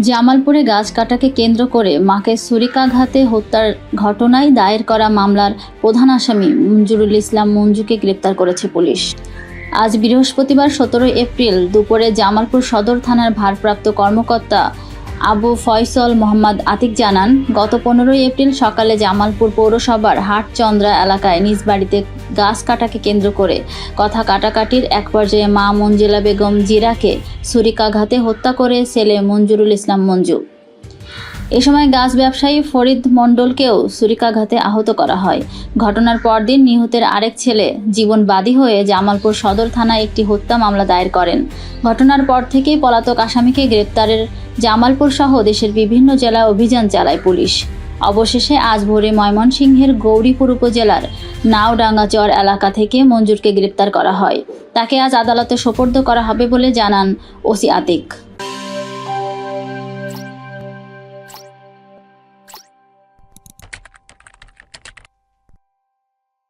জামালপুরে গাছ কাটাকে কেন্দ্র করে মাকে ছুরিকাঘাতে হত্যার ঘটনায় দায়ের করা মামলার প্রধান আসামি মঞ্জুরুল ইসলাম মঞ্জুকে গ্রেপ্তার করেছে পুলিশ। আজ বৃহস্পতিবার 17 এপ্রিল দুপুরে জামালপুর সদর থানার ভারপ্রাপ্ত কর্মকর্তা আবু ফয়সল মোহাম্মদ আতিক জানান, গত 15 এপ্রিল সকালে জামালপুর পৌরসভার হাটচন্দ্রা এলাকায় নিজ বাড়িতে গাছ কাটাকে কেন্দ্র করে কথা কাটাকাটির এক পর্যায়ে মা মঞ্জিলা বেগম জিরাকে ছুরিকাঘাতে হত্যা করে ছেলে মঞ্জুরুল ইসলাম মঞ্জু। এ সময় গাছ ব্যবসায়ী ফরিদ মণ্ডলকেও ছুরিকাঘাতে আহত করা হয়। ঘটনার পরদিন নিহতের আরেক ছেলে জীবন বাদী হয়ে জামালপুর সদর থানায় একটি হত্যা মামলা দায়ের করেন। ঘটনার পর থেকেই পলাতক আসামিকে গ্রেপ্তারের জামালপুর সহ দেশের বিভিন্ন জেলায় অভিযান চালায় পুলিশ। অবশেষে আজ ভোরে ময়মনসিংহের গৌরীপুর উপজেলার নাওডাঙ্গাচর এলাকা থেকে মঞ্জুরকে গ্রেপ্তার করা হয়। তাকে আজ আদালতে সোপর্দ করা হবে বলে জানান ওসি আতিক।